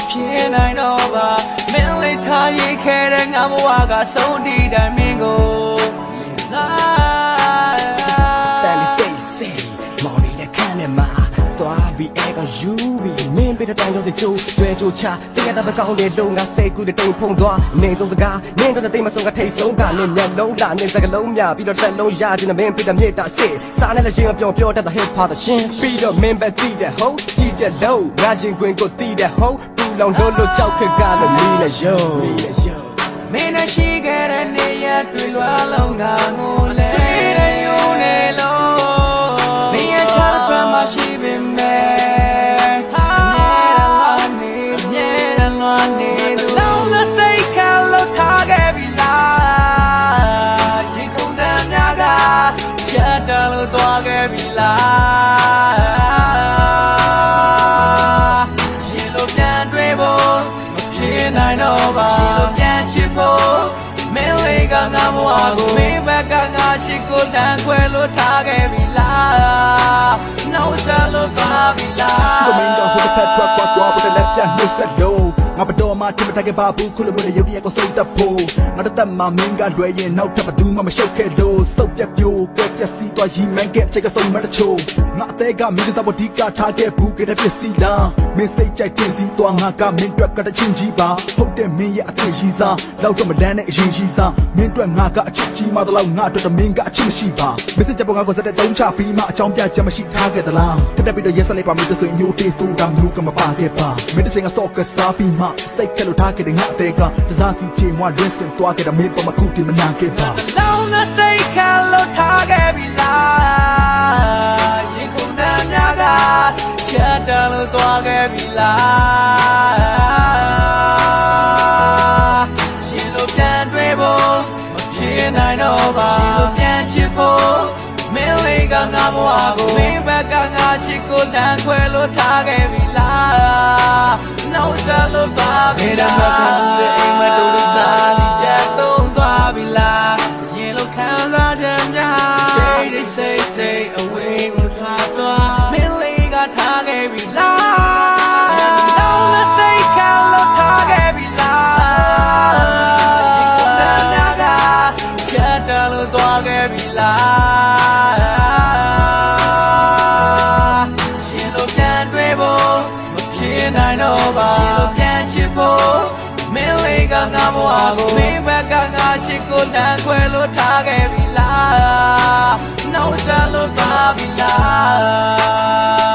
偏爱诺吧，面对他一开的俺不话个手里的面个来。带你飞飞，毛里的看的嘛，多比爱个 UV， 面被他当用的酒，最就差，定下他的高烈路，俺谁顾的都碰断，那种是个，那种的对嘛送个提送个，那面楼啦，那这个楼面，比到在楼下，就那面被他面打死，啥那的人标他的 hip hop 的心，比到面被地的吼，记着楼，俺人滚过地的吼，不让多路找去干了你了哟。没那膝盖的你也对乱了那我嘞，对的有那路，没也差了半马西边没，你的乱你，老了谁看了他给比啦，一口的那个，写得了多给比啦，一路变对不，偏爱诺吧。没来个俺不阿哥，没白个俺去过难快乐他给比啦，闹啥路巴比啦。我们的后头拍夸不得来ပြန်နှုတ်ဆက်လို့ငါဘတော်မှာတင်မထားခဲ့ပါဘူးခုလိုမျိုးရုပ်ရည်ကိုစုပ်တတ်ဖို့ငါတို့တက်မှာမင်းကလွယ်ရင်နောက်ထပ်ဘသူမှမရှုပ်ခဲ့လို့စုပ်ပြတ်ပြိုကဲပြက်စီးသွားရီမန်းကဲချိတ်ကစုံမတချို့ငါအသေးကမင်းတို့ဘော်ဒီကထားခဲ့ဘူးကဲတဲ့ပြက်စီးလားမင်းစိတ်ကြိုက်တင်စီသွားငါကမင်းတွက်ကတချင်းကြီးပါဟုတ်တယ်မင်းရဲ့အသေးကြီးစားလောက်တော့မလန်းတဲ့အရင်ကြီးစားမင်းတွက်ငါကအချစ်ကြီးမှတော့ငါအတွက်တမင်းကအချစ်မရှိပါမင်းစကြပေါ်ငါကိုစတဲ့တုံးချပြီးမှအကြောင်းပြချက်မရှိထားခဲ့သလားတက်ပြီးတော့ရက်ဆက်လိုက်ပါမင်းတို့ဆိုရင်ညိုတေးဆိုတာမျိုးကမပါခဲ့ပါမင်းတို့စင်ကစော့ကစားပြီးမှစိတ်ကလို့ထားခဲ့တဲ့ငါအသေးကတစားစီချေမွားလွင့်စင်သွားခဲ့တဲ့မင်းပေါ်မှာခုတင်မနာခဲ့ပါလောင်းတဲ့စိတ်ကလို့ထားခဲ့ပြီလားရေကုန်တဲ့များကချက်တယ်လို့သွားခဲ့ပြီလားရေလိုပြန်တွေ့ဖို့မဖြစ်နိုင်တော့ပါရေလိုပြန်ချစ်ဖို့မင်းလေးကငါဘဝကိုမင်းဘက်ကငါချစ်ကိုတန်းခွဲလို့ထားခဲ့ပြီလားနောက်ဆက်လို့ပါပြီလားဘယ်တော့မှအိမ်မတူတဲ့စားလီတက်သုံးသွားပြီလားရင်လို့ခံစားချက်များ say away ကိုထားသွားမင်းလေးကထားခဲ့ပြီလားလောင်းတဲ့စိတ်ကလို့ထားခဲ့ပြီလားဒီကုန်းတဲ့များကချက်တယ်လို့သွားခဲ့ပြီလားရင်လို့ပြန်တွေ့ဖို့မဖြစ်နိုင်တော့ပါရင်လို့ပြန်ချစ်ဖို့မင်းလေးကငါဘဝကိုမင်းဘက်ကငါချစ်ကိုတန်းခွဲလို့ထားခဲ့ပြီလားနောက်ဆက်လို့ပါပြီလား